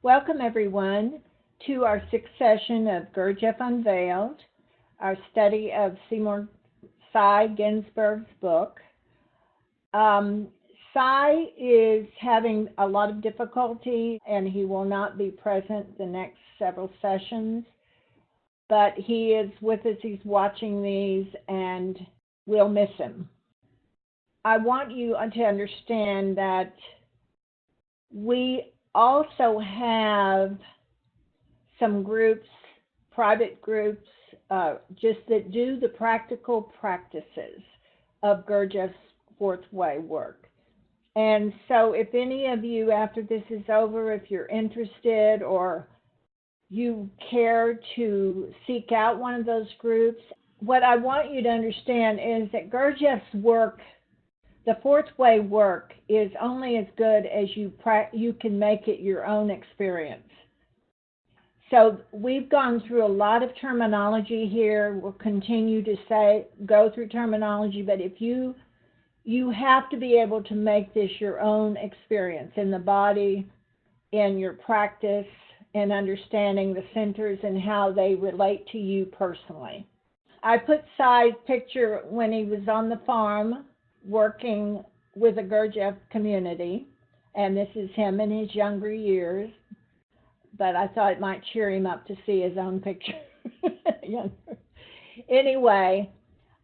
Welcome, everyone, to our sixth session of Gurdjieff Unveiled, our study of Sy Ginsburg's book. Sy is having a lot of difficulty, and he will not be present the next several sessions, but he is with us. He's watching these, and we'll miss him. I want you to understand that we also have some groups, private groups, just that do the practical practices of Gurdjieff's fourth way work. And so if any of you, after this is over, if you're interested or you care to seek out one of those groups, what I want you to understand is that Gurdjieff's work, the fourth way work, is only as good as you can make it your own experience. So we've gone through a lot of terminology here. We'll continue to go through terminology, but if you have to be able to make this your own experience in the body, in your practice, and understanding the centers and how they relate to you personally. I put Sy's picture when he was on the farm working with the Gurdjieff community, and this is him in his younger years, but I thought it might cheer him up to see his own picture. Anyway,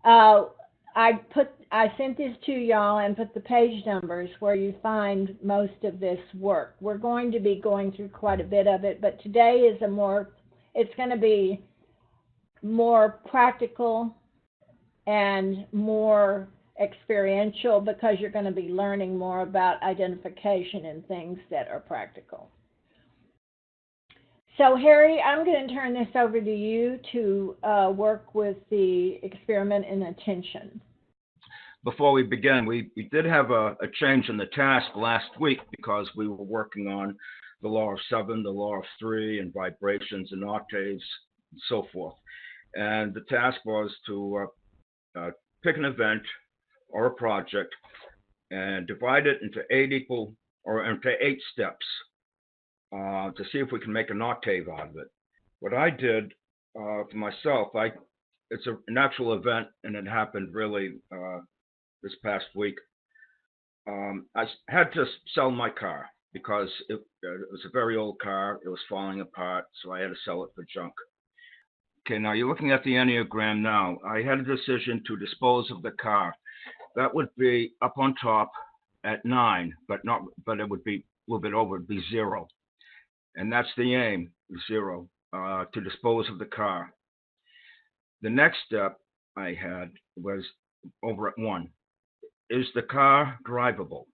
I sent this to y'all and put the page numbers where you find most of this work. We're going to be going through quite a bit of it, but today is it's going to be more practical and more experiential, because you're going to be learning more about identification and things that are practical. So Harry, I'm going to turn this over to you to work with the experiment in attention. Before we begin, we did have a change in the task last week because we were working on the law of seven, the law of three, and vibrations and octaves and so forth. And the task was to pick an event or a project and divide it into eight steps to see if we can make an octave out of it. What I did for myself, it's an actual event, and it happened really this past week. I had to sell my car because it was a very old car. It was falling apart, so I had to sell it for junk. Okay, now you're looking at the Enneagram now. I had a decision to dispose of the car. That would be up on top at 9, but it would be a little bit over. It'd be 0, and that's the aim, 0, to dispose of the car. The next step I had was over at 1. Is the car drivable?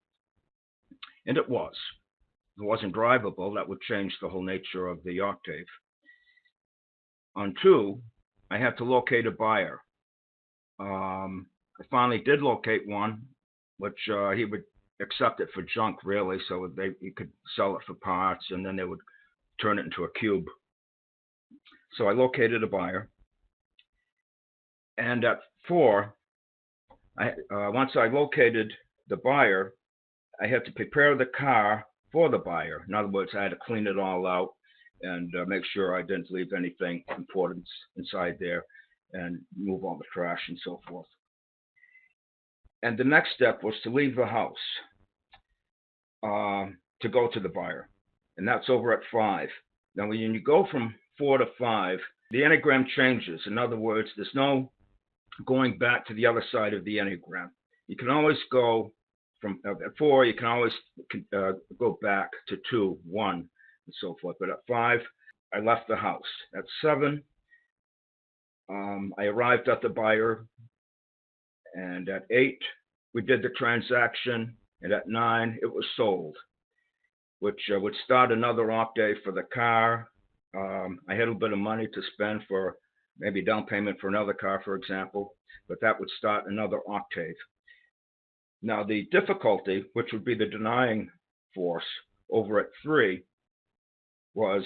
And it was. If it wasn't drivable, that would change the whole nature of the octave. On 2, I had to locate a buyer. I finally did locate one, which he would accept it for junk, really, so he could sell it for parts, and then they would turn it into a cube. So I located a buyer. And at 4, once I located the buyer, I had to prepare the car for the buyer. In other words, I had to clean it all out and make sure I didn't leave anything important inside there, and move all the trash and so forth. And the next step was to leave the house to go to the buyer, and that's over at 5. Now, when you go from 4 to 5, the Enneagram changes. In other words, there's no going back to the other side of the Enneagram. You can always go from at 4, you can always go back to 2, 1, and so forth. But at 5, I left the house. At 7, I arrived at the buyer, and at 8, we did the transaction, and at 9, it was sold, which would start another octave for the car. I had a bit of money to spend for maybe down payment for another car, for example, but that would start another octave. Now, the difficulty, which would be the denying force over at 3, was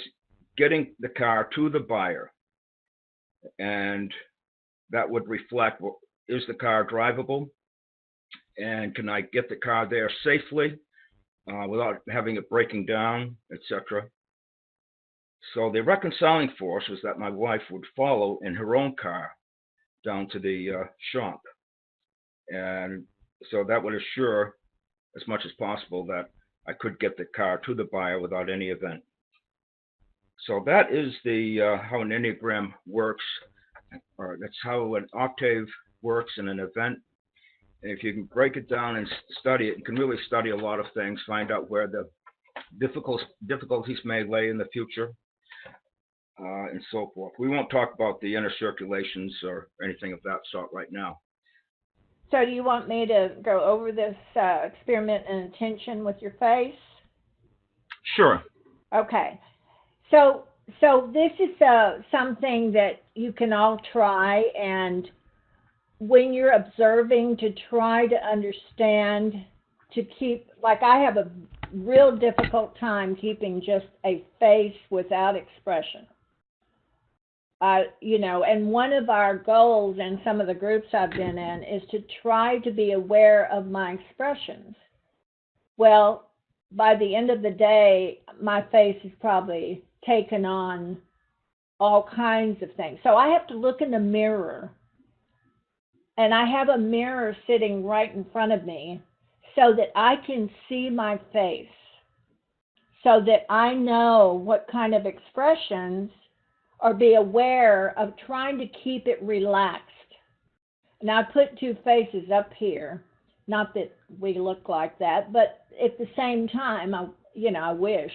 getting the car to the buyer. And that would reflect, well, is the car drivable? And can I get the car there safely without having it breaking down, etc.? So the reconciling force was that my wife would follow in her own car down to the shop. And so that would assure as much as possible that I could get the car to the buyer without any event. So that is the how an Enneagram works, or that's how an octave works in an event. And if you can break it down and study it, you can really study a lot of things, find out where the difficulties may lay in the future, and so forth. We won't talk about the inner circulations or anything of that sort right now. So do you want me to go over this experiment in attention with your face? Sure. Okay. So this is something that you can all try, and when you're observing, to try to understand, to keep, like I have a real difficult time keeping just a face without expression. And one of our goals in some of the groups I've been in is to try to be aware of my expressions. Well, by the end of the day, my face has probably taken on all kinds of things. So I have to look in the mirror, and I have a mirror sitting right in front of me so that I can see my face, so that I know what kind of expressions, or be aware of trying to keep it relaxed. Now, I put two faces up here, not that we look like that, but at the same time, I wish,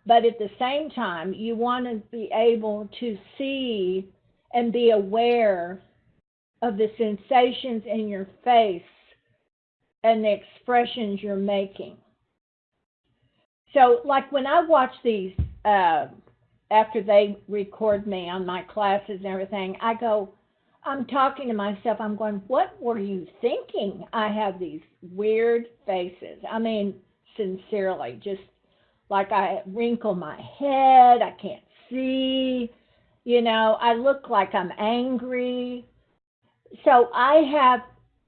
but at the same time, you want to be able to see and be aware of the sensations in your face and the expressions you're making. So, like when I watch these, after they record me on my classes and everything, I'm talking to myself, I'm going, what were you thinking? I have these weird faces. I mean, sincerely, just like I wrinkle my head, I can't see, I look like I'm angry. So I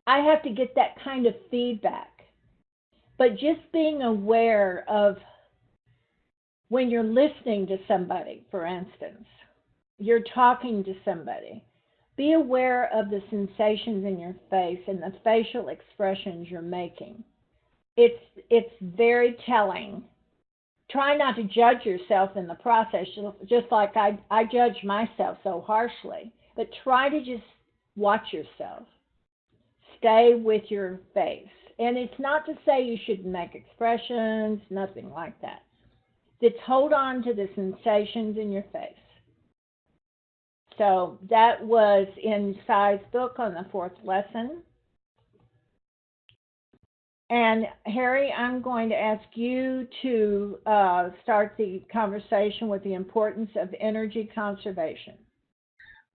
have to get that kind of feedback. But just being aware of when you're listening to somebody, for instance, you're talking to somebody, be aware of the sensations in your face and the facial expressions you're making. It's very telling. Try not to judge yourself in the process, just like I judge myself so harshly, but try to just watch yourself. Stay with your face. And it's not to say you shouldn't make expressions, nothing like that. Just hold on to the sensations in your face. So that was in Sy's book on the 4th lesson. And Harry, I'm going to ask you to start the conversation with the importance of energy conservation.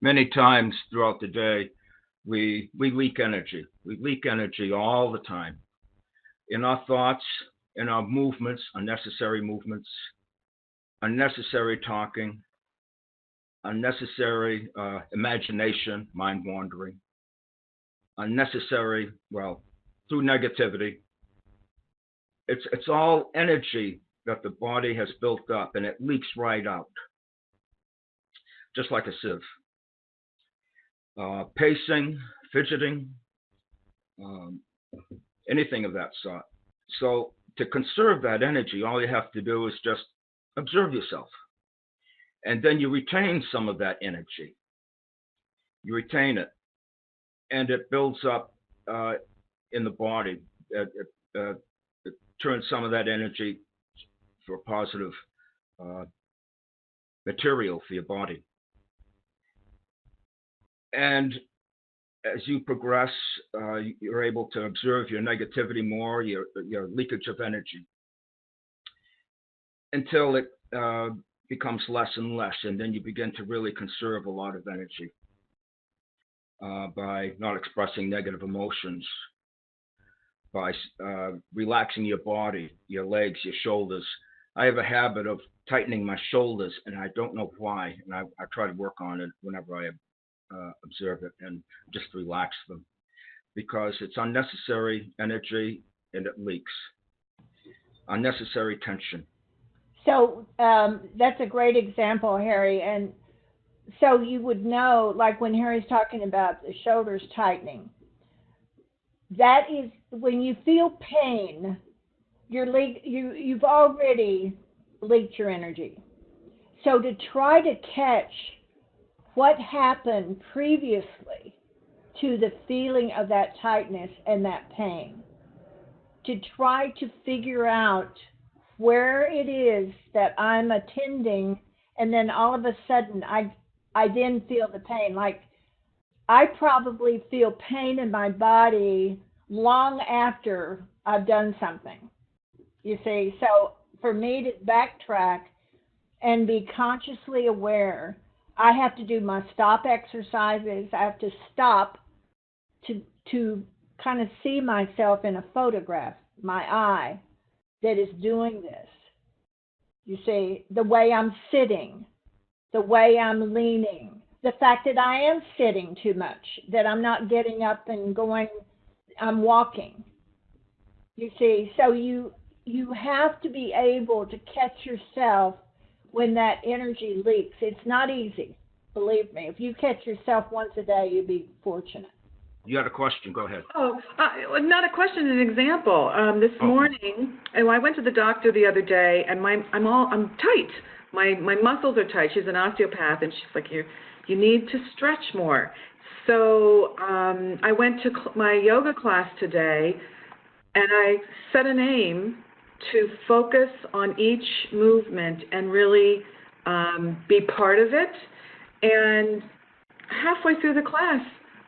Many times throughout the day, we leak energy. We leak energy all the time. In our thoughts, in our movements, unnecessary movements, unnecessary talking, unnecessary imagination, mind wandering, unnecessary, through negativity. It's all energy that the body has built up, and it leaks right out, just like a sieve. Pacing, fidgeting, anything of that sort. So to conserve that energy, all you have to do is just observe yourself. And then you retain some of that energy. You retain it. And it builds up in the body. It turns some of that energy for positive material for your body. And as you progress, you're able to observe your negativity more, your leakage of energy, until it becomes less and less, and then you begin to really conserve a lot of energy by not expressing negative emotions, by relaxing your body, your legs, your shoulders. I have a habit of tightening my shoulders, and I don't know why, and I try to work on it whenever I observe it and just relax them, because it's unnecessary energy and it leaks. Unnecessary tension. So that's a great example, Harry. And so you would know, like when Harry's talking about the shoulders tightening, that is when you feel pain, you've already leaked your energy. So to try to catch what happened previously to the feeling of that tightness and that pain, to try to figure out where it is that I'm attending, and then all of a sudden I then feel the pain. Like I probably feel pain in my body long after I've done something. You see, so for me to backtrack and be consciously aware, I have to do my stop exercises. I have to stop to kind of see myself in a photograph, my eye that is doing this. You see, the way I'm sitting, the way I'm leaning, the fact that I am sitting too much, that I'm not getting up and going, I'm walking. You see, so you have to be able to catch yourself when that energy leaks. It's not easy, believe me. If you catch yourself once a day, you'd be fortunate. You had a question. Go ahead. Oh, not a question, an example. This morning, I went to the doctor the other day, and I'm tight. My muscles are tight. She's an osteopath, and she's like, you need to stretch more. So I went to my yoga class today, and I set an aim to focus on each movement and really be part of it. And halfway through the class,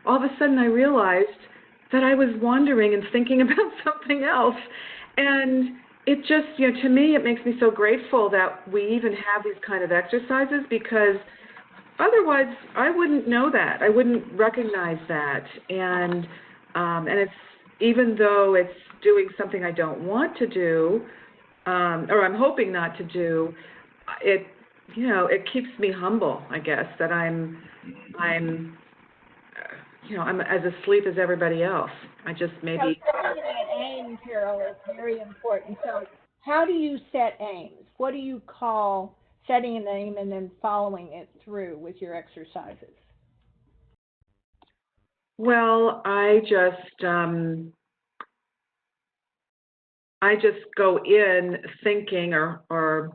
all of a sudden I realized that I was wandering and thinking about something else. And it just, to me, it makes me so grateful that we even have these kind of exercises, because otherwise I wouldn't know that. I wouldn't recognize that. And it's, even though it's doing something I don't want to do, or I'm hoping not to do, it keeps me humble, I guess, that I'm as asleep as everybody else. I just maybe. So setting an aim, Carol, is very important. So how do you set aims? What do you call setting an aim and then following it through with your exercises? Well, I just go in thinking or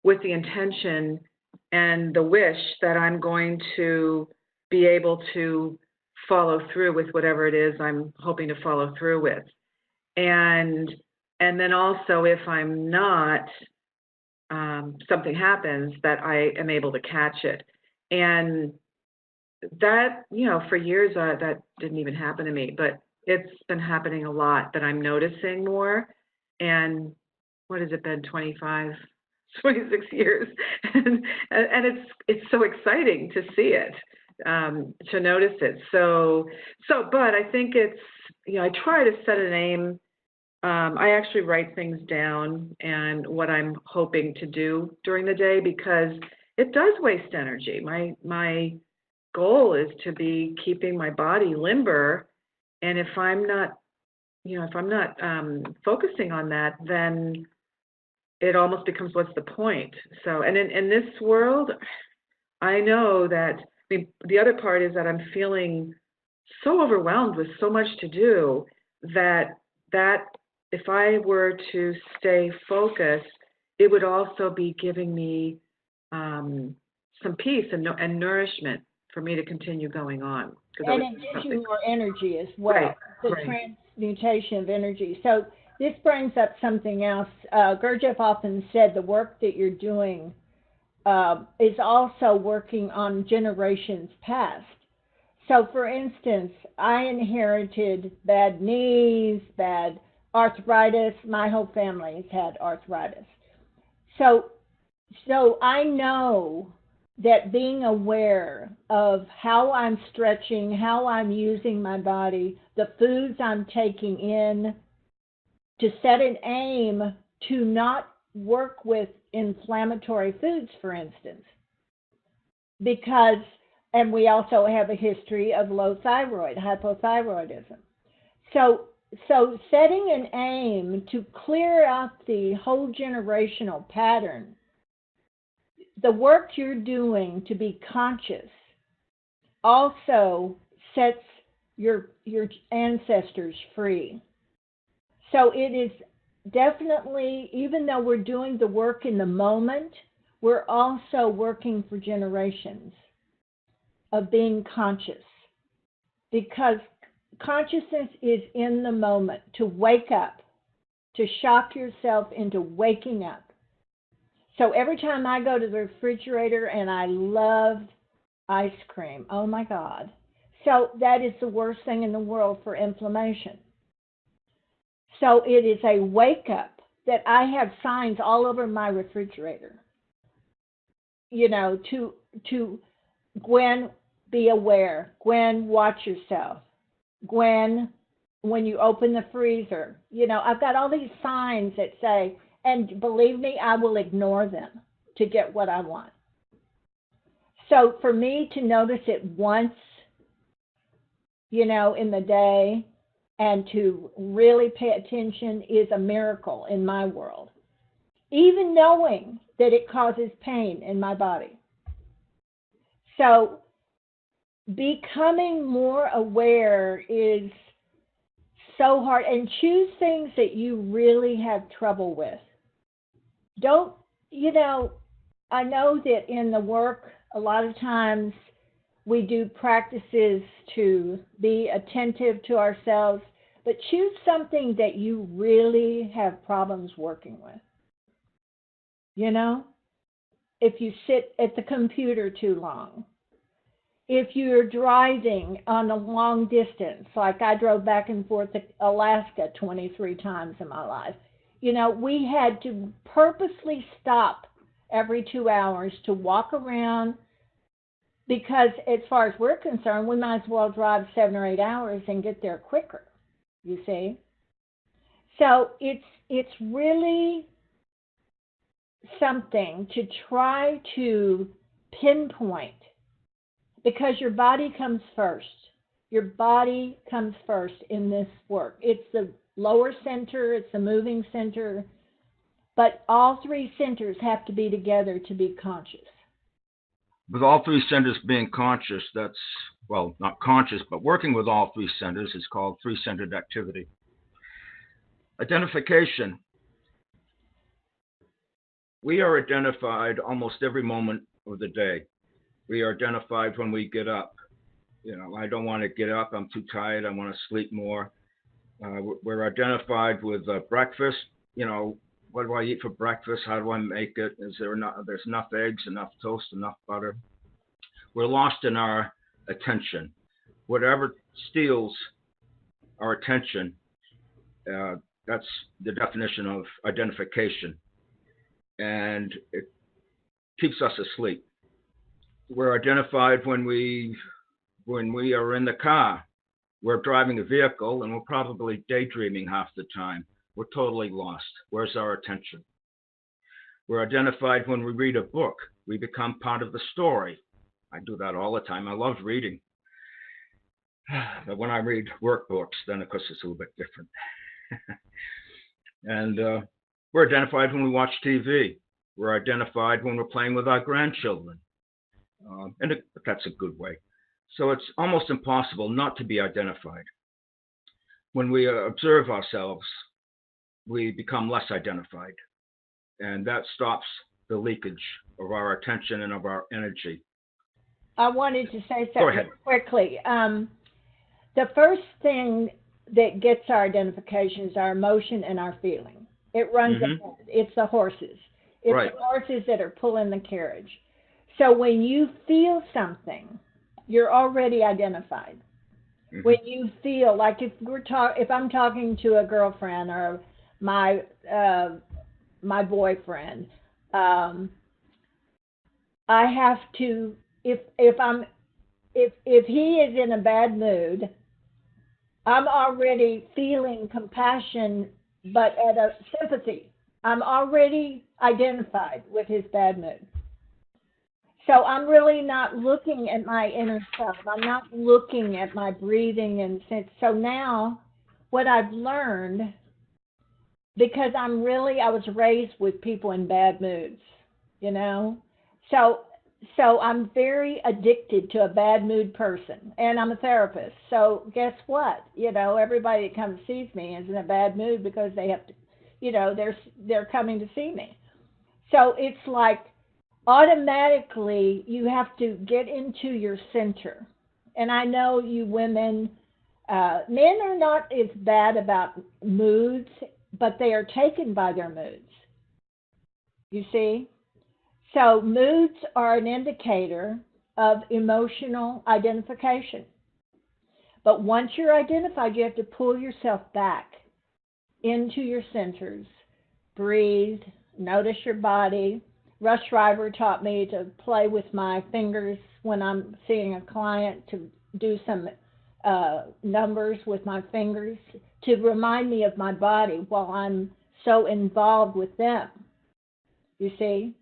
with the intention and the wish that I'm going to be able to follow through with whatever it is I'm hoping to follow through with. And then also, if I'm not, something happens, that I am able to catch it. And that, for years, that didn't even happen to me, but it's been happening a lot, that I'm noticing more. And what has it been, 26 years? and it's so exciting to see it, to notice it. But I think it's, I try to set an aim. I actually write things down and what I'm hoping to do during the day, because it does waste energy. My goal is to be keeping my body limber, and if I'm not focusing on that, then it almost becomes, what's the point? So, and in this world, I know that, the other part is that I'm feeling so overwhelmed with so much to do that if I were to stay focused, it would also be giving me some peace and nourishment for me to continue going on. And it gives you more energy as well, right, the transmutation of energy. So this brings up something else. Gurdjieff often said the work that you're doing is also working on generations past. So for instance, I inherited bad knees, bad arthritis. My whole family has had arthritis. So I know that being aware of how I'm stretching, how I'm using my body, the foods I'm taking in, to set an aim to not work with inflammatory foods, for instance, because, and we also have a history of low thyroid, hypothyroidism. So setting an aim to clear up the whole generational pattern the work you're doing to be conscious also sets your ancestors free. So it is definitely, even though we're doing the work in the moment, we're also working for generations of being conscious, because consciousness is in the moment, to wake up, to shock yourself into waking up. So every time I go to the refrigerator, and I love ice cream, oh my God. So that is the worst thing in the world for inflammation. So it is a wake up that I have signs all over my refrigerator. You know, to Gwen, be aware. Gwen, watch yourself. Gwen, when you open the freezer, you know, I've got all these signs that say, and believe me, I will ignore them to get what I want. So for me to notice it once, you know, in the day, and to really pay attention is a miracle in my world, even knowing that it causes pain in my body. So becoming more aware is so hard, and choose things that you really have trouble with. Don't, you know, I know that in the work, a lot of times we do practices to be attentive to ourselves, but choose something that you really have problems working with. You know, if you sit at the computer too long, if you're driving on a long distance, like I drove back and forth to Alaska 23 times in my life, you know, we had to purposely stop every 2 hours to walk around, because as far as we're concerned, we might as well drive 7 or 8 hours and get there quicker, you see. So it's really something to try to pinpoint, because your body comes first. Your body comes first in this work. It's the lower center, it's the moving center, but all three centers have to be together to be conscious. With all three centers being conscious, that's, well, not conscious, but working with all three centers is called three-centered activity. Identification. We are identified almost every moment of the day. We are identified when we get up. You know, I don't want to get up, I'm too tired, I want to sleep more. We're identified with breakfast. You know, what do I eat for breakfast? How do I make it? There's enough eggs, enough toast, enough butter? We're lost in our attention. Whatever steals our attention, that's the definition of identification. And it keeps us asleep. We're identified when we are in the car. We're driving a vehicle and we're probably daydreaming half the time. We're totally lost. Where's our attention? We're identified when we read a book. We become part of the story. I do that all the time. I love reading. But when I read workbooks, then of course it's a little bit different. And we're identified when we watch TV. We're identified when we're playing with our grandchildren. That's a good way. So it's almost impossible not to be identified. When we observe ourselves, we become less identified. And that stops the leakage of our attention and of our energy. I wanted to say something quickly. The first thing that gets our identification is our emotion and our feeling. It runs ahead. It's the horses. It's right. The horses that are pulling the carriage. So when you feel something, you're already identified. When you feel like if I'm talking to a girlfriend or my boyfriend, I have to, if he is in a bad mood, I'm already feeling compassion, but at a sympathy. I'm already identified with his bad mood. So I'm really not looking at my inner self. I'm not looking at my breathing and sense. So now what I've learned, because I was raised with people in bad moods, you know. So so I'm very addicted to a bad mood person, and I'm a therapist. So guess what? Everybody that comes sees me is in a bad mood because they have to, they're coming to see me. So it's like automatically you have to get into your center. And I know you women, men are not as bad about moods, but they are taken by their moods. You see? So moods are an indicator of emotional identification. But once you're identified, you have to pull yourself back into your centers, breathe, notice your body. Russ Schreiber taught me to play with my fingers when I'm seeing a client, to do some numbers with my fingers to remind me of my body while I'm so involved with them. You see?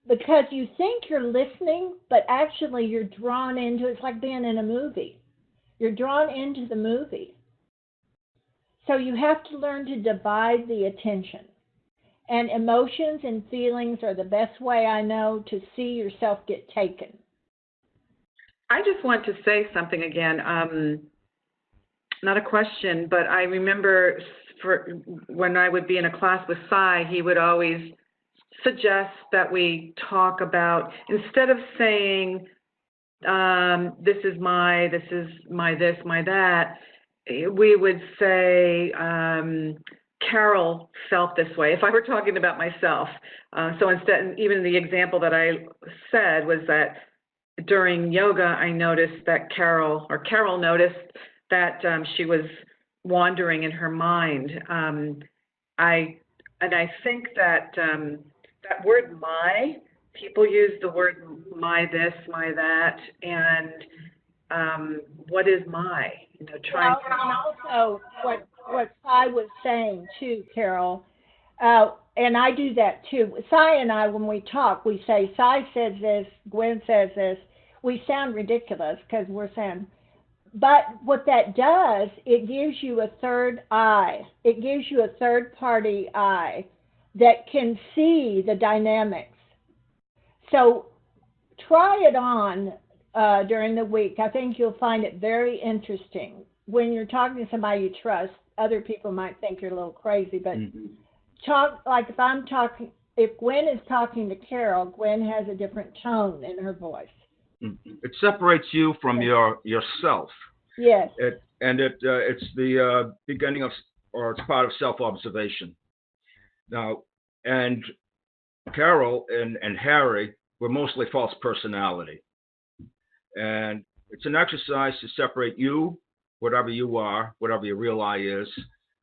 Because you think you're listening, but actually you're drawn into it's like being in a movie. You're drawn into the movie. So you have to learn to divide the attention. And emotions and feelings are the best way I know to see yourself get taken. I just want to say something again. Not a question, but I remember when I would be in a class with Sy, he would always suggest that we talk about, instead of saying, this is my this, my that, we would say, Carol felt this way, if I were talking about myself. So instead, even the example that I said was that during yoga, I noticed that Carol noticed that she was wandering in her mind. I think that that word "my," people use the word "my this," "my that," and what is "my"? Trying Well, and also what Sy was saying too, Carol, and I do that too. Sy and I, when we talk, we say Sy says this, Gwen says this. We sound ridiculous because we're saying, but what that does, it gives you a third eye. It gives you a third party eye that can see the dynamics. So try it on during the week. I think you'll find it very interesting. When you're talking to somebody you trust, other people might think you're a little crazy, but talk like if Gwen is talking to Carol, Gwen has a different tone in her voice. It separates you from yourself. Yes. It's the beginning of, or it's part of self-observation. Now, and Carol and Harry were mostly false personality. And it's an exercise to separate you, whatever you are, whatever your real I is,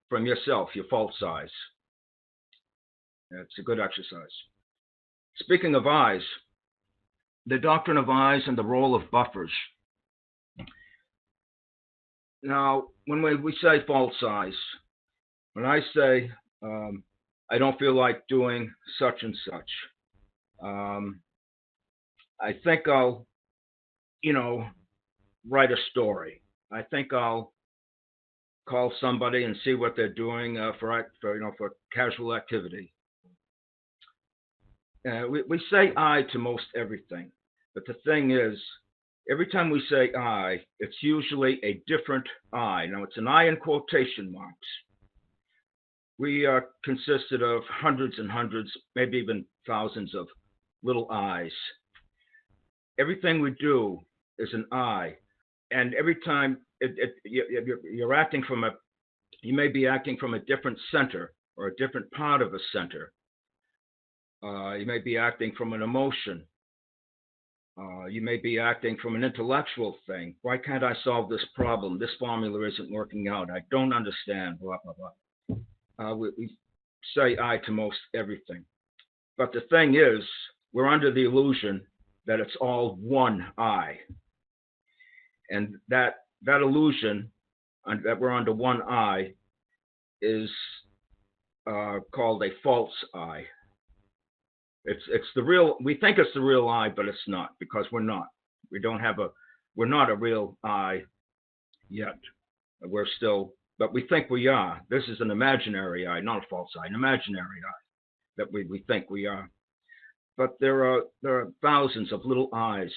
from yourself, your false eyes. It's a good exercise. Speaking of eyes, the doctrine of eyes and the role of buffers. Now, when we say false eyes, when I say I don't feel like doing such and such, I think I'll, write a story. I think I'll call somebody and see what they're doing for casual activity. We say I to most everything, but the thing is, every time we say I, it's usually a different I. Now, it's an I in quotation marks. We are consisted of hundreds and hundreds, maybe even thousands of little I's. Everything we do is an I, and every time you're acting you may be acting from a different center or a different part of a center. You may be acting from an emotion. You may be acting from an intellectual thing. Why can't I solve this problem? This formula isn't working out. I don't understand, blah, blah, blah. We say I to most everything. But the thing is, we're under the illusion that it's all one I. And that illusion that we're under one I is called a false I. It's the real, we think it's the real I, but it's not, because we're not. We're not a real I yet. We're still, but we think we are. This is an imaginary I, not a false I, an imaginary I that we think we are. but there are thousands of little I's.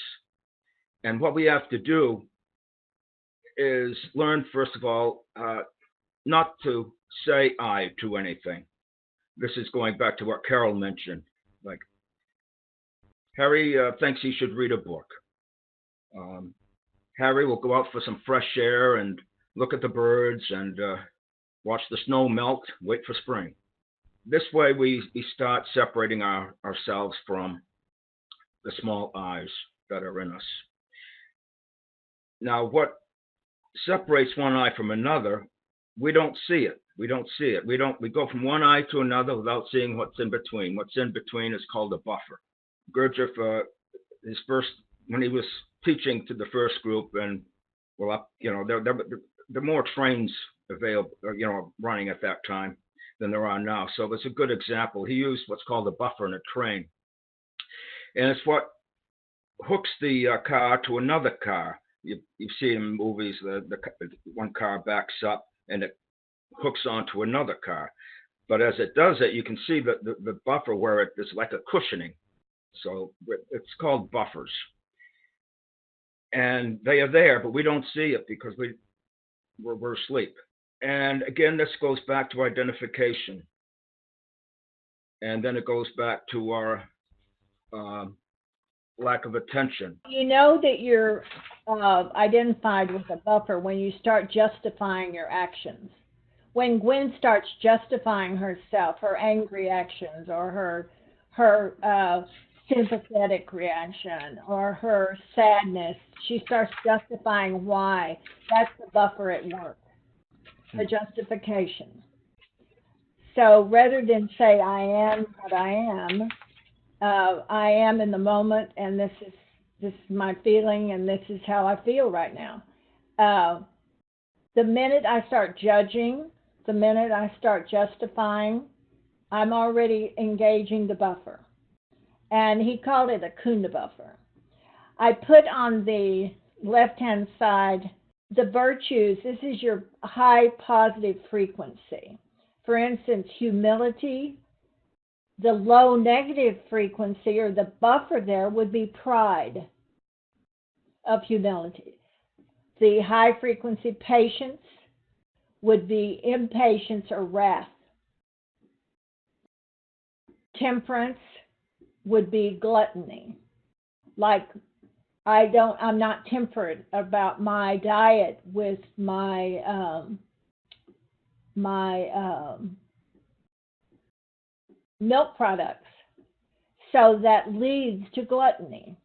And what we have to do is learn, first of all, not to say I to anything. This is going back to what Carol mentioned. Like, Harry thinks he should read a book. Harry will go out for some fresh air and look at the birds and watch the snow melt, wait for spring. This way we start separating ourselves from the small I's that are in us. Now, what separates one I from another, we don't see it. We go from one I to another without seeing what's in between. What's in between is called a buffer. Gurdjieff, when he was teaching to the first group, and well, there are more trains available, running at that time than there are now. So it's a good example. He used what's called a buffer in a train, and it's what hooks the car to another car. You see in movies, the one car backs up and it hooks onto another car. But as it does it, you can see that the buffer where it is like a cushioning. So it's called buffers. And they are there, but we don't see it because we're asleep. And again, this goes back to identification. And then it goes back to our lack of attention. You know that you're identified with a buffer when you start justifying your actions. When Gwen starts justifying herself, her angry actions, or her sympathetic reaction, or her sadness, she starts justifying why. That's the buffer at work, the justification. So rather than say I am what I am in the moment, and this is my feeling, and this is how I feel right now. The minute I start judging, the minute I start justifying, I'm already engaging the buffer. And he called it a Kunda buffer. I put on the left-hand side the virtues. This is your high positive frequency. For instance, humility. The low negative frequency, or the buffer there, would be pride of humility. The high frequency patience would be impatience or wrath. Temperance would be gluttony. Like, I'm not temperate about my diet with my milk products. So that leads to gluttony.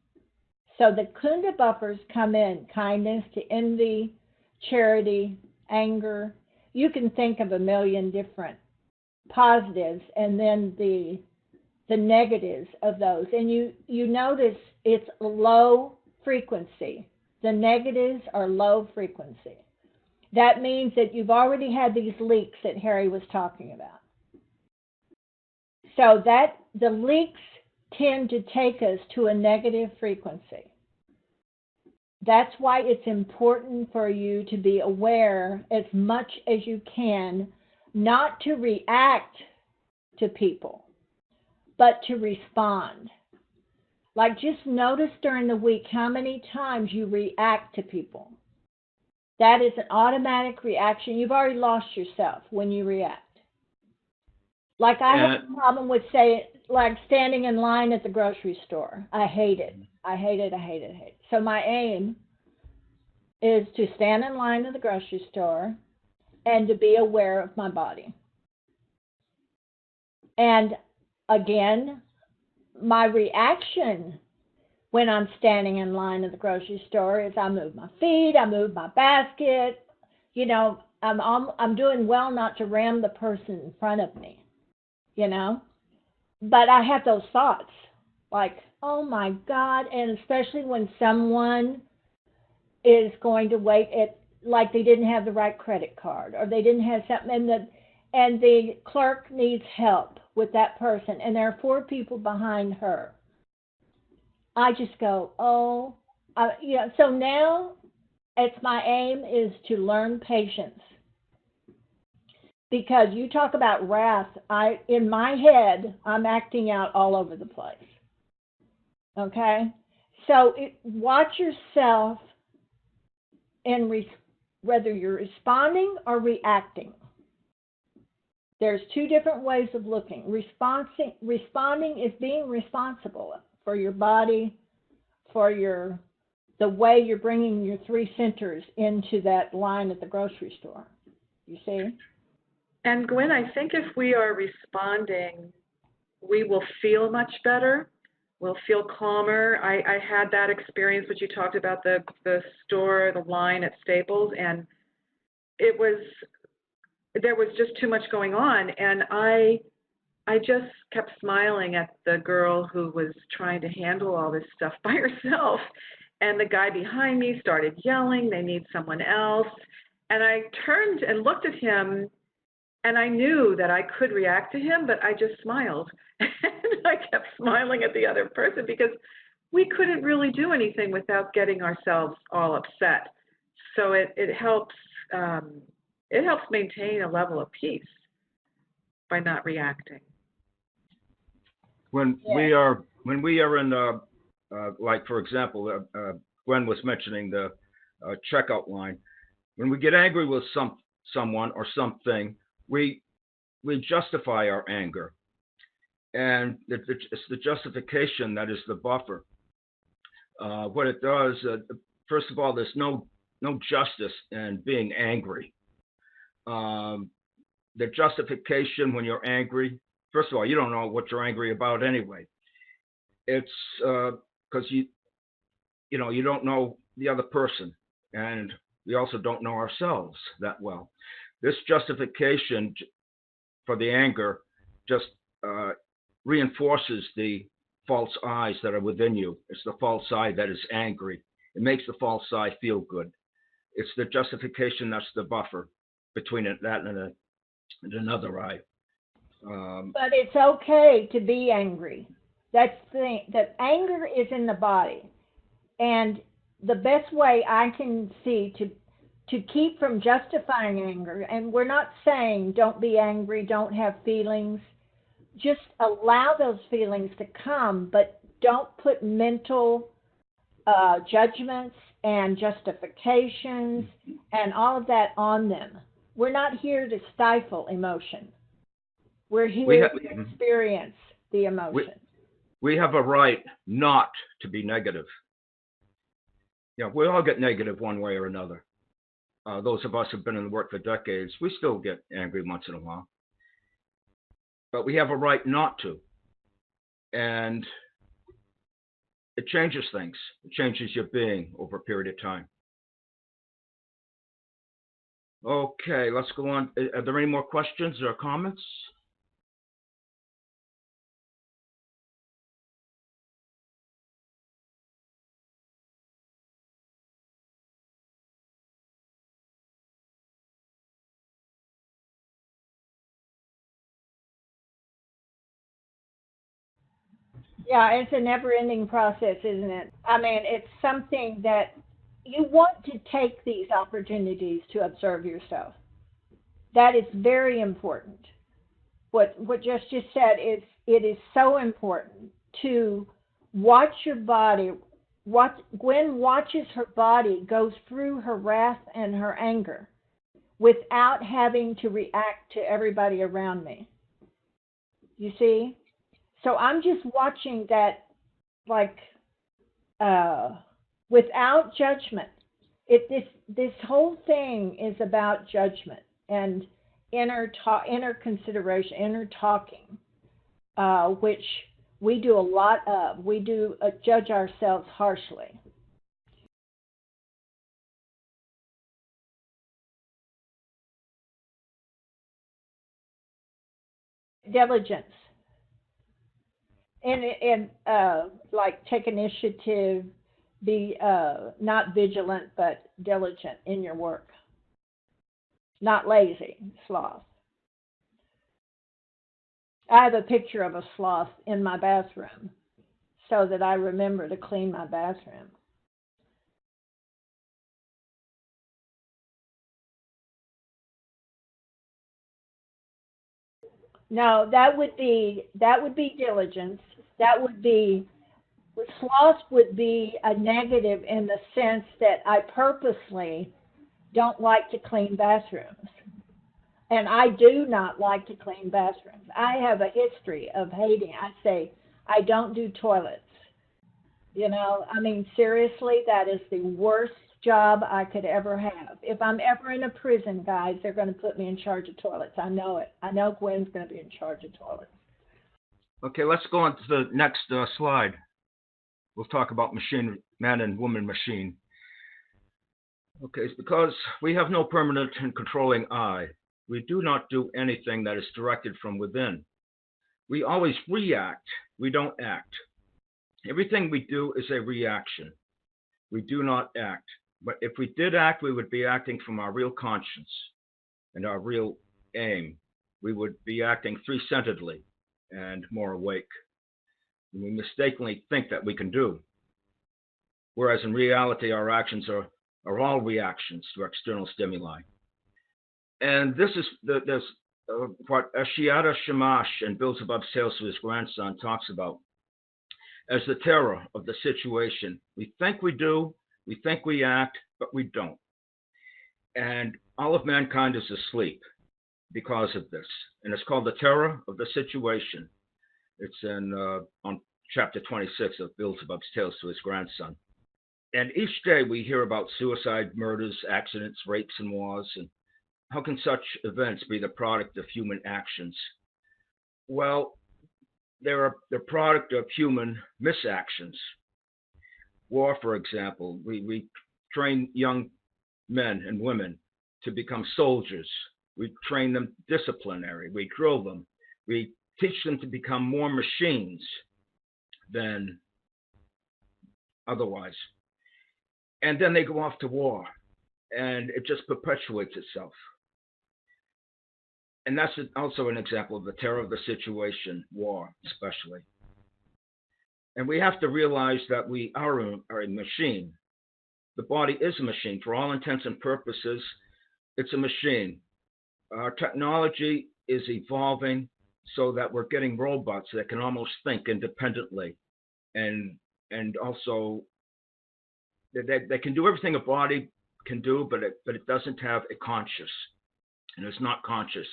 So the Kunda buffers come in: kindness to envy, charity, anger. You can think of a million different positives, and then the negatives of those. And you notice it's low frequency. The negatives are low frequency. That means that you've already had these leaks that Harry was talking about. So that the leaks tend to take us to a negative frequency. That's why it's important for you to be aware as much as you can, not to react to people, but to respond. Like, just notice during the week how many times you react to people. That is an automatic reaction. You've already lost yourself when you react. Like, I have a problem with, like standing in line at the grocery store. I hate it. I hate it. So my aim is to stand in line at the grocery store and to be aware of my body. And again, my reaction when I'm standing in line at the grocery store is I move my feet, I move my basket. I'm doing well not to ram the person in front of me, But I have those thoughts like, oh my God, and especially when someone is going to wait like they didn't have the right credit card, or they didn't have something, and the clerk needs help with that person, and there are 4 people behind her. I just go, so now it's my aim is to learn patience. Because you talk about wrath, in my head, I'm acting out all over the place. Okay? So watch yourself and whether you're responding or reacting. There's two different ways of looking. Responding is being responsible for your body, for the way you're bringing your three centers into that line at the grocery store. You see? And Gwen, I think if we are responding, we will feel much better. We'll feel calmer. I had that experience, which you talked about, the store, the line at Staples, and there was just too much going on, and I just kept smiling at the girl who was trying to handle all this stuff by herself. And the guy behind me started yelling, they need someone else. And I turned and looked at him, and I knew that I could react to him, but I just smiled. And I kept smiling at the other person because we couldn't really do anything without getting ourselves all upset. So it helps maintain a level of peace by not reacting. When we are in like, for example, Gwen was mentioning the checkout line. When we get angry with someone or something, we justify our anger, and it's the justification that is the buffer. What it does, first of all, there's no justice in being angry. The justification when you're angry, first of all, you don't know what you're angry about anyway. It's because you don't know the other person, and we also don't know ourselves that well. This justification for the anger just reinforces the false eyes that are within you. It's the false eye that is angry. It makes the false eye feel good. It's the justification that's the buffer between that and another eye. But it's okay to be angry. That's the thing. That anger is in the body, and the best way I can see to keep from justifying anger, and we're not saying don't be angry, don't have feelings. Just allow those feelings to come, but don't put mental judgments and justifications and all of that on them. We're not here to stifle emotion. We're here to experience the emotion. We have a right not to be negative. Yeah, we all get negative one way or another. Those of us who've been in the work for decades, we still get angry once in a while. But we have a right not to. And it changes things. It changes your being over a period of time. Okay, let's go on. Are there any more questions or comments? Yeah, it's a never-ending process, isn't it? I mean, it's something that you want to take these opportunities to observe yourself. That is very important. What Jess just said is it is so important to watch your body. Gwen watches her body go through her wrath and her anger without having to react to everybody around me. You see? So I'm just watching that, like, without judgment. This whole thing is about judgment and inner consideration, inner talking, which we do a lot of. We do judge ourselves harshly. Diligence. And like take initiative, be not vigilant but diligent in your work. Not lazy, sloth. I have a picture of a sloth in my bathroom so that I remember to clean my bathroom. No, that would be diligence. That would be Sloth would be a negative in the sense that I purposely don't like to clean bathrooms. And I do not like to clean bathrooms. I have a history of hating. I say, I don't do toilets. You know, I mean, seriously, that is the worst job I could ever have. If I'm ever in a prison, guys, they're going to put me in charge of toilets. I know it. I know Gwen's going to be in charge of toilets. Okay, let's go on to the next slide. We'll talk about machine, man and woman machine. Okay, it's because we have no permanent and controlling I. We do not do anything that is directed from within. We always react. We don't act. Everything we do is a reaction. We do not act. But if we did act, we would be acting from our real conscience and our real aim. We would be acting three-centeredly and more awake. And we mistakenly think that we can do. Whereas in reality, our actions are all reactions to external stimuli. And this is what Ashiata Shamash in Builds Above Tales to his grandson talks about as the terror of the situation. We think we do, we think we act, but we don't. And all of mankind is asleep because of this. And it's called the terror of the situation. It's on chapter 26 of Builds Above Tales to his grandson. And each day we hear about suicide, murders, accidents, rapes, and wars. And how can such events be the product of human actions? Well, they're the product of human misactions. War, for example, we train young men and women to become soldiers. We train them disciplinary. We drill them. We teach them to become more machines than otherwise. And then they go off to war, and it just perpetuates itself. And that's also an example of the terror of the situation, war especially. And we have to realize that we are a machine. The body is a machine. For all intents and purposes, it's a machine. Our technology is evolving so that we're getting robots that can almost think independently. And also, they can do everything a body can do, but it doesn't have a conscious. And it's not conscious.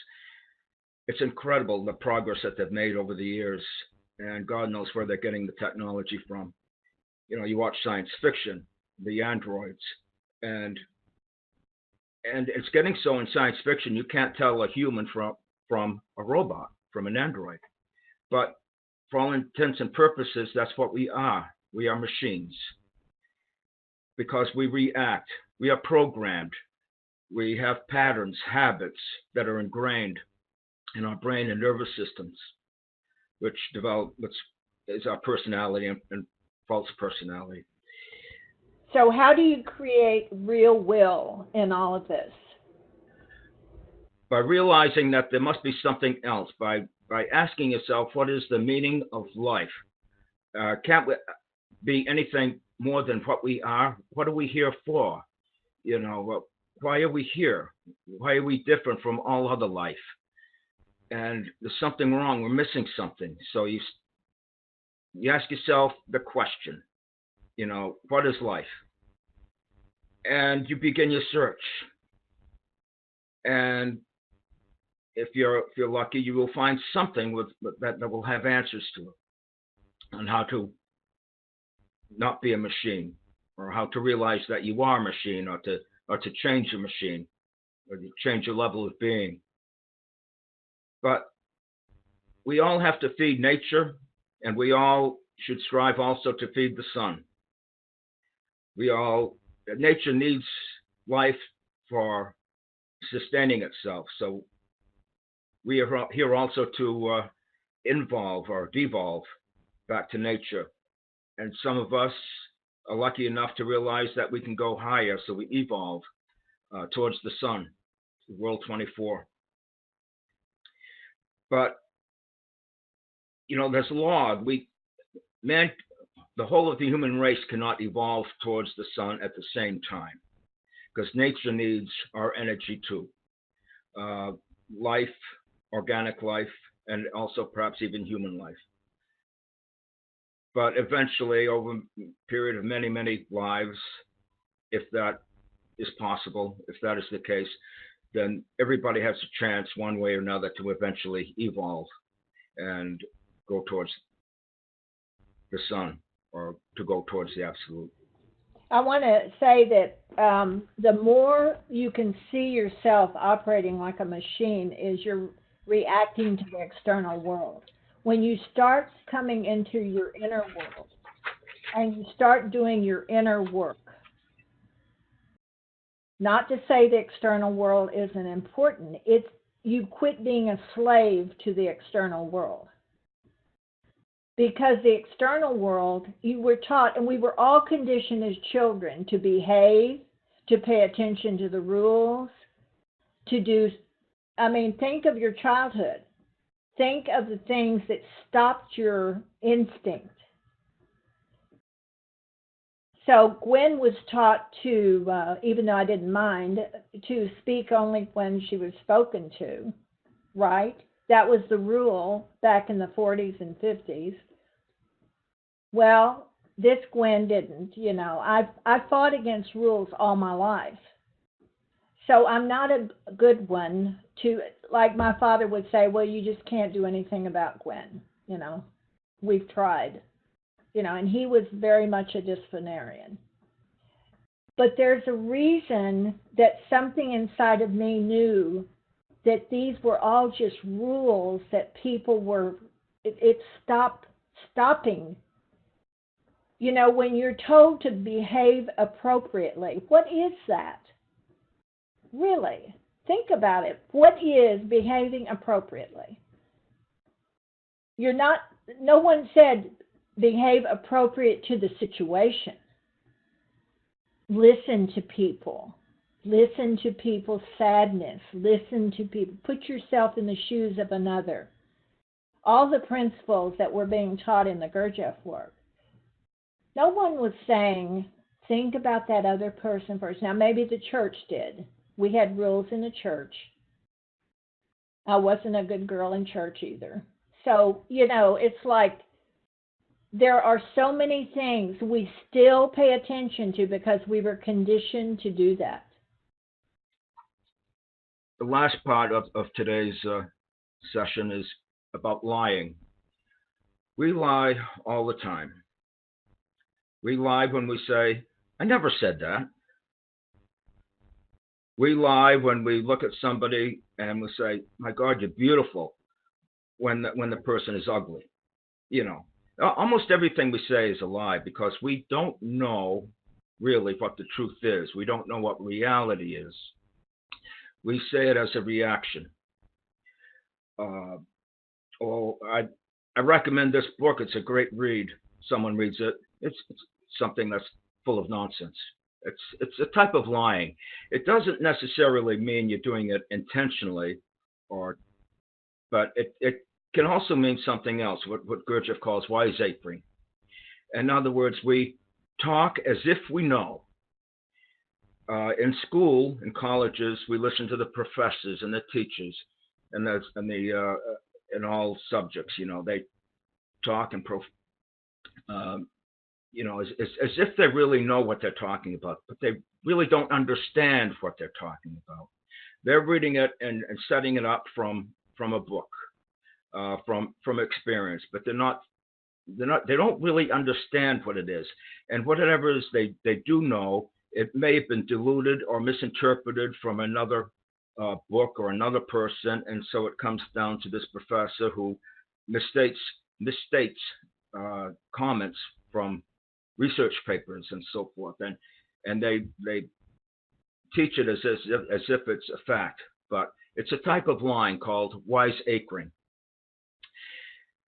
It's incredible the progress that they've made over the years, and God knows where they're getting the technology from. You know, you watch science fiction, the androids, and it's getting so in science fiction you can't tell a human from a robot, from an android. But for all intents and purposes, that's what we are. We are machines because we react. We are programmed. We have patterns, habits that are ingrained in our brain and nervous systems, which is our personality and false personality. So how do you create real will in all of this? By realizing that there must be something else, by asking yourself, what is the meaning of life? Can't we be anything more than what we are? What are we here for? You know, why are we here? Why are we different from all other life? And there's something wrong. We're missing something. So you ask yourself the question, you know, what is life? And you begin your search. And if you're lucky, you will find something that will have answers to it, on how to not be a machine, or how to realize that you are a machine, or to change your machine, or to change your level of being. But we all have to feed nature, and we all should strive also to feed the sun. Nature needs life for sustaining itself. So we are here also to involve or devolve back to nature. And some of us are lucky enough to realize that we can go higher, so we evolve towards the sun, World 24. But, you know, there's a law. The whole of the human race cannot evolve towards the sun at the same time, because nature needs our energy too. Life, organic life, and also perhaps even human life. But eventually, over a period of many, many lives, if that is possible, if that is the case, then everybody has a chance, one way or another, to eventually evolve and go towards the sun, or to go towards the absolute. I want to say that the more you can see yourself operating like a machine is you're reacting to the external world. When you start coming into your inner world and you start doing your inner work, not to say the external world isn't important, it's you quit being a slave to the external world. Because the external world, you were taught, and we were all conditioned as children to behave, to pay attention to the rules, to do, think of your childhood. Think of the things that stopped your instinct. So Gwen was taught to, even though I didn't mind, to speak only when she was spoken to, right? That was the rule back in the 40s and 50s. Well, this Gwen didn't, I fought against rules all my life. So I'm not a good one to, like my father would say, well, you just can't do anything about Gwen, We've tried, and he was very much a disciplinarian. But there's a reason that something inside of me knew that these were all just rules that people were, it stopped stopping. When you're told to behave appropriately, what is that? Really, think about it. What is behaving appropriately? No one said behave appropriate to the situation. Listen to people. Listen to people's sadness. Listen to people. Put yourself in the shoes of another. All the principles that were being taught in the Gurdjieff work. No one was saying, think about that other person first. Now, maybe the church did. We had rules in the church. I wasn't a good girl in church either. So, it's like there are so many things we still pay attention to because we were conditioned to do that. The last part of today's session is about lying. We lie all the time. We lie when we say, I never said that. We lie when we look at somebody and we say, my God, you're beautiful, when the person is ugly. Almost everything we say is a lie because we don't know really what the truth is. We don't know what reality is. We say it as a reaction. I recommend this book. It's a great read. Someone reads it. It's something that's full of nonsense. It's a type of lying. It doesn't necessarily mean you're doing it intentionally, but it can also mean something else, what Gurdjieff calls wiseacring. In other words, we talk as if we know. In school, in colleges, we listen to the professors and the teachers, and in all subjects. They talk and as if they really know what they're talking about, but they really don't understand what they're talking about. They're reading it and setting it up from a book, from experience, but they don't really understand what it is. And whatever it is they do know, it may have been diluted or misinterpreted from another book or another person, and so it comes down to this professor who misstates comments from research papers and so forth, and they teach it as if it's a fact, but it's a type of lying called wiseacring.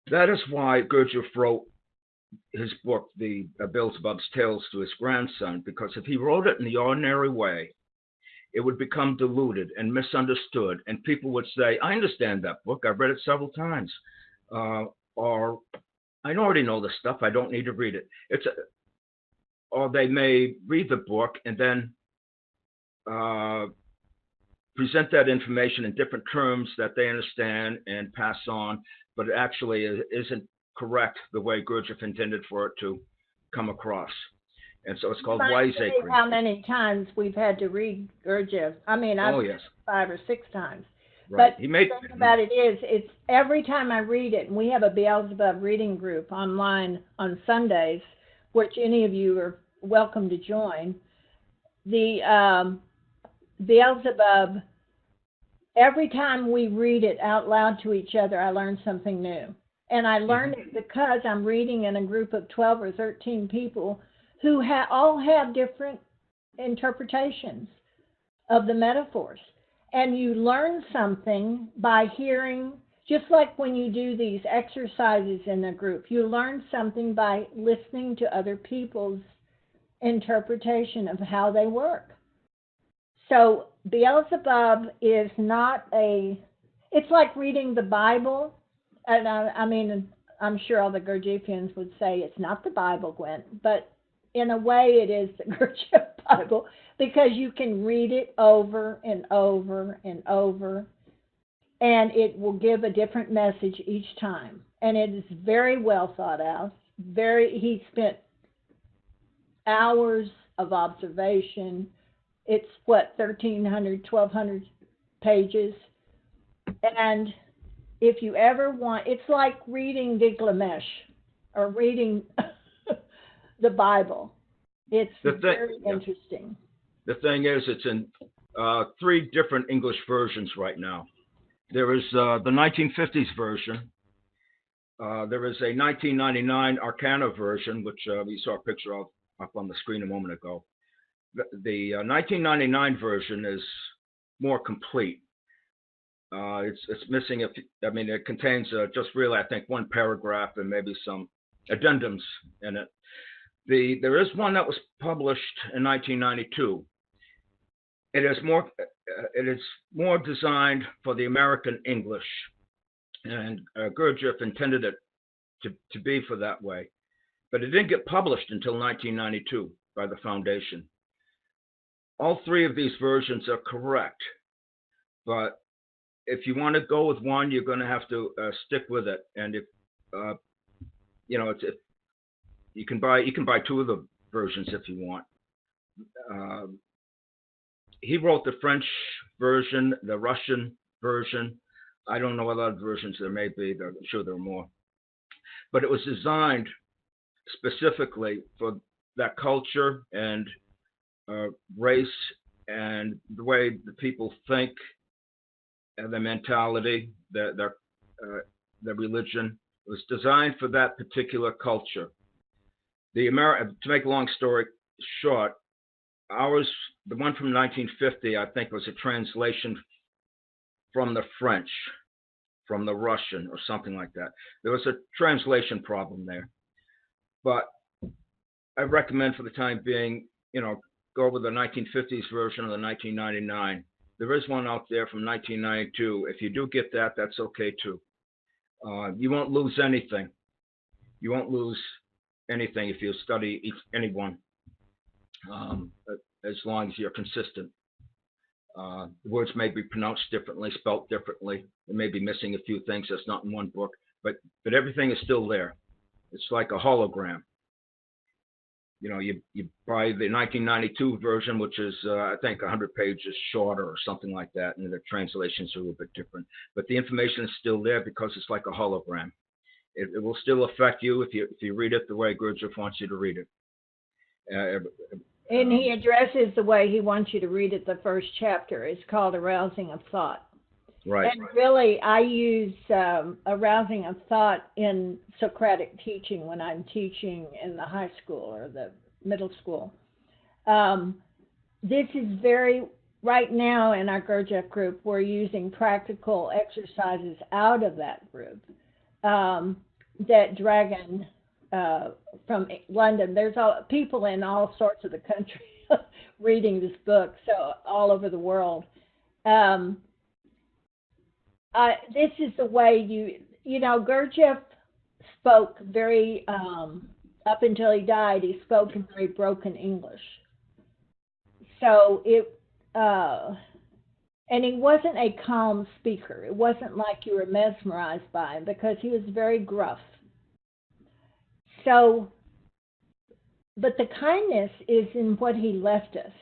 That is why Gurdjieff wrote his book, the Beelzebub's Tales, to his grandson, because if he wrote it in the ordinary way, it would become diluted and misunderstood, and people would say, I understand that book, I've read it several times, or I already know this stuff, I don't need to read it. Or they may read the book and then present that information in different terms that they understand and pass on, but it actually isn't correct the way Gurdjieff intended for it to come across. And so it's called Mind wiseacring. how many times we've had to read Gurdjieff? I mean, I've read it 5 or 6 times. Right. But the thing about it is, it's every time I read it, and we have a Beelzebub reading group online on Sundays, which any of you are welcome to join. The Beelzebub, every time we read it out loud to each other, I learn something new. And I learned it because I'm reading in a group of 12 or 13 people who all have different interpretations of the metaphors. And you learn something by hearing, just like when you do these exercises in a group, you learn something by listening to other people's interpretation of how they work. So Beelzebub is not it's like reading the Bible. And I mean, I'm sure all the Gurdjieffians would say it's not the Bible, Gwen, but in a way it is the Gurdjieff Bible, because you can read it over and over and over, and it will give a different message each time. And it is very well thought out. He spent hours of observation. It's 1,300, 1,200 pages. And if you ever want, it's like reading Gilgamesh or reading the Bible. It's very interesting. The thing is, it's in 3 different English versions right now. There is the 1950s version. There is a 1999 Arcana version, which you saw a picture of up on the screen a moment ago. The 1999 version is more complete. It's missing it contains just really, I think, 1 paragraph and maybe some addendums in it. There is one that was published in 1992. It is more designed for the American English, and Gurdjieff intended it to be for that way, but it didn't get published until 1992 by the Foundation. All 3 of these versions are correct, but if you want to go with one, you're going to have to stick with it. And if you can buy 2 of the versions if you want. He wrote the French version, the Russian version. I don't know what other versions there may be. I'm sure there are more. But it was designed specifically for that culture and race and the way the people think and their mentality, their religion. It was designed for that particular culture. To make a long story short, the one from 1950, I think, was a translation from the French, from the Russian, or something like that. There was a translation problem there. But I recommend for the time being, go with the 1950s version of the 1999. There is one out there from 1992. If you do get that, that's okay too. You won't lose anything. You won't lose anything if you study any one, as long as you're consistent. The words may be pronounced differently, spelt differently. They may be missing a few things that's not in one book, but everything is still there. It's like a hologram. You buy the 1992 version, which is, I think, 100 pages shorter or something like that, and the translations are a little bit different. But the information is still there because it's like a hologram. It will still affect you if you read it the way Gurdjieff wants you to read it. And he addresses the way he wants you to read it. The first chapter is called Arousing of Thought. Right. And really, I use arousing of thought in Socratic teaching when I'm teaching in the high school or the middle school. This is right now in our Gurdjieff group, we're using practical exercises out of that group. That Dragon from London, there's people in all sorts of the country reading this book, so all over the world. This is the way Gurdjieff spoke very, up until he died, he spoke in very broken English. So and he wasn't a calm speaker. It wasn't like you were mesmerized by him because he was very gruff. So, but the kindness is in what he left us,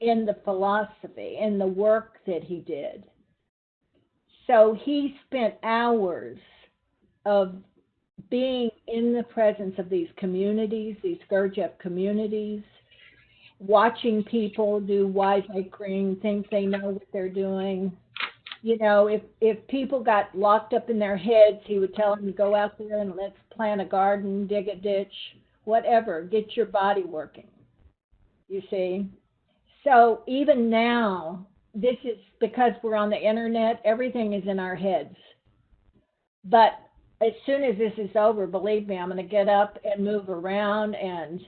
in the philosophy, in the work that he did. So he spent hours of being in the presence of these communities, these Gurdjieff communities, watching people do wiseacring, think they know what they're doing. You know, if people got locked up in their heads, he would tell them to go out there and let's plant a garden, dig a ditch, whatever, get your body working, you see. So even now, this is because we're on the internet, everything is in our heads. But as soon as this is over, believe me, I'm going to get up and move around and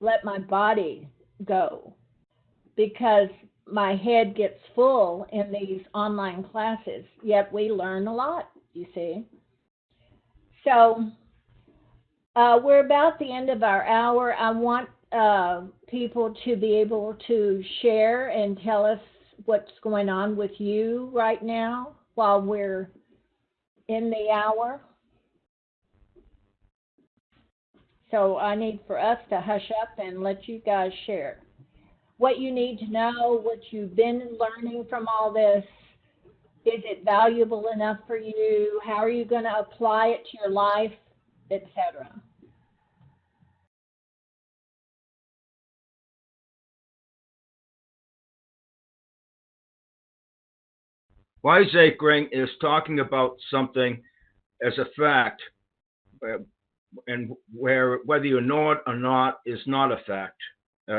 let my body go, because my head gets full in these online classes, yet we learn a lot, you see. So we're about the end of our hour. I want people to be able to share and tell us what's going on with you right now while we're in the hour. So I need for us to hush up and let you guys share what you need to know, what you've been learning from all this. Is it valuable enough for you? How are you going to apply it to your life, etc.? Wiseacring is talking about something as a fact, and whether you know it or not is not a fact.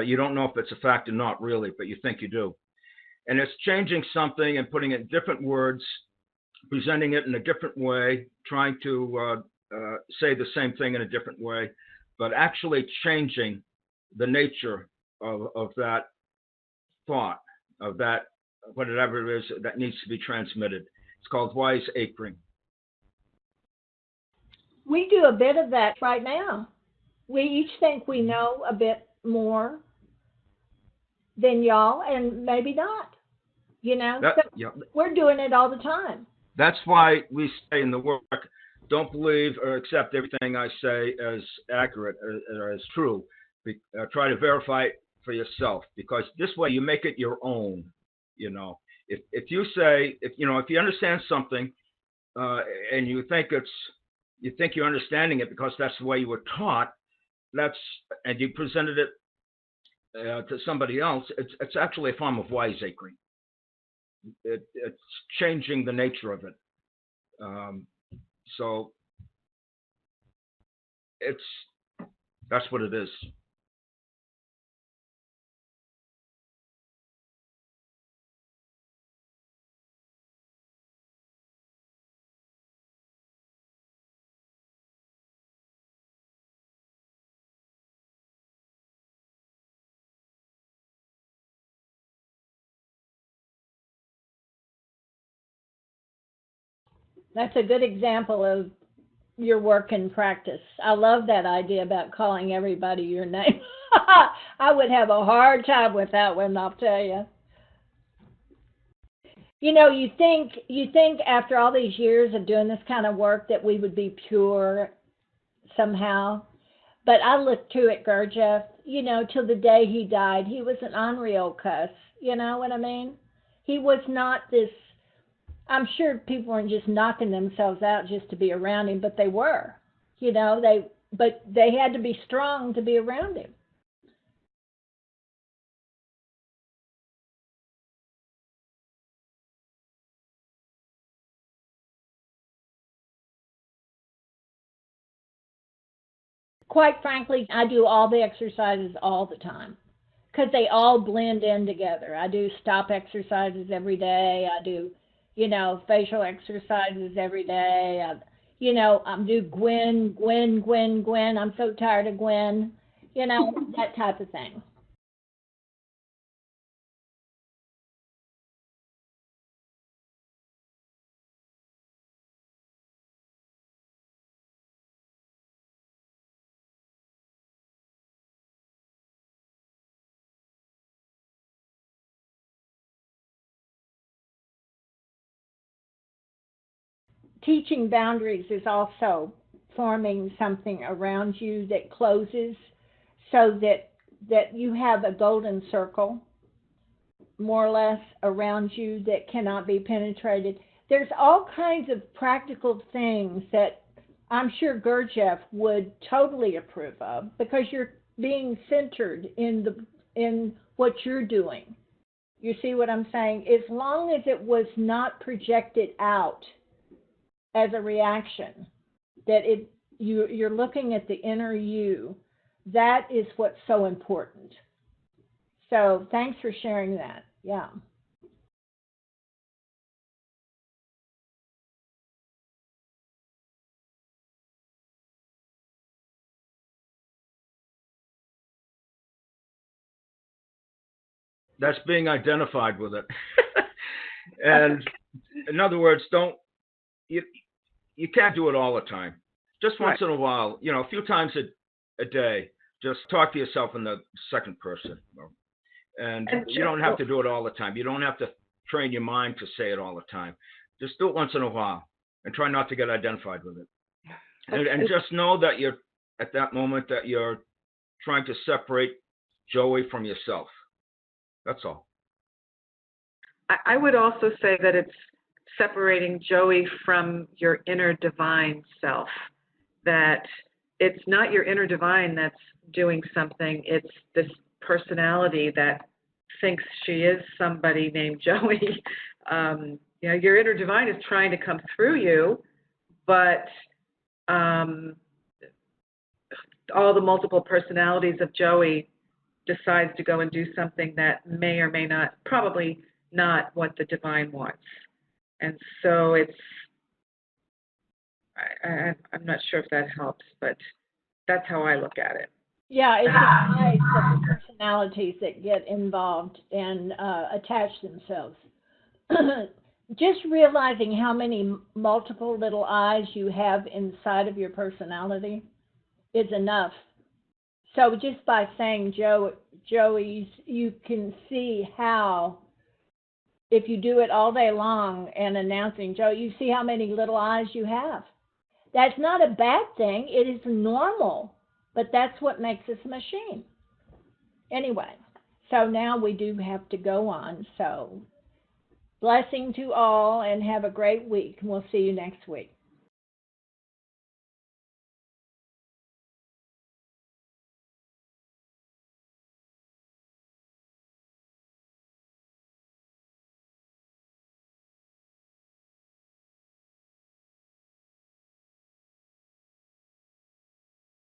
You don't know if it's a fact or not really, but you think you do. And it's changing something and putting it in different words, presenting it in a different way, trying to say the same thing in a different way, but actually changing the nature of that thought, of that, whatever it is that needs to be transmitted. It's called wiseacring. We do a bit of that right now. We each think we know a bit more than y'all, and maybe not. You know, so Yeah. we're doing it all the time. That's why we say in the work, don't believe or accept everything I say as accurate or as true. Try to verify it for yourself, because this way you make it your own. You know, if you say, if you understand something and you think you're understanding it because that's the way you were taught, and you presented it to somebody else, it's actually a form of wiseacring. It's changing the nature of it. So that's what it is. That's a good example of your work in practice. I love that idea about calling everybody your name. I would have a hard time with that one, I'll tell you. You know, you think after all these years of doing this kind of work that we would be pure somehow. But I looked to it, Gurdjieff, till the day he died, he was an unreal cuss. You know what I mean? He was not this. I'm sure people weren't just knocking themselves out just to be around him, but they were. But they had to be strong to be around him. Quite frankly, I do all the exercises all the time because they all blend in together. I do stop exercises every day. I do, facial exercises every day. I do Gwen, Gwen, Gwen, Gwen. I'm so tired of Gwen. That type of thing. Teaching boundaries is also forming something around you that closes so that you have a golden circle, more or less, around you that cannot be penetrated. There's all kinds of practical things that I'm sure Gurdjieff would totally approve of, because you're being centered in what you're doing. You see what I'm saying? As long as it was not projected out as a reaction, that you're looking at the inner you, that is what's so important. So thanks for sharing that. Yeah. That's being identified with it. And in other words, you can't do it all the time. Just once in a while, a few times a day, just talk to yourself in the second person. And you don't have to do it all the time. You don't have to train your mind to say it all the time. Just do it once in a while and try not to get identified with it. And just know that you're at that moment that you're trying to separate Joey from yourself. That's all. I would also say that it's separating Joey from your inner divine self, that it's not your inner divine that's doing something, it's this personality that thinks she is somebody named Joey. Your inner divine is trying to come through you, but all the multiple personalities of Joey decides to go and do something that may or may not, probably not what the divine wants. And so I'm not sure if that helps, but that's how I look at it. Yeah, it's the eyes of the personalities that get involved and attach themselves. Just realizing how many multiple little eyes you have inside of your personality is enough. So just by saying Joey's, you can see how, if you do it all day long and announcing Joey, you see how many little eyes you have. That's not a bad thing. It is normal, but that's what makes us a machine. Anyway, so now we do have to go on. So blessing to all and have a great week. We'll see you next week.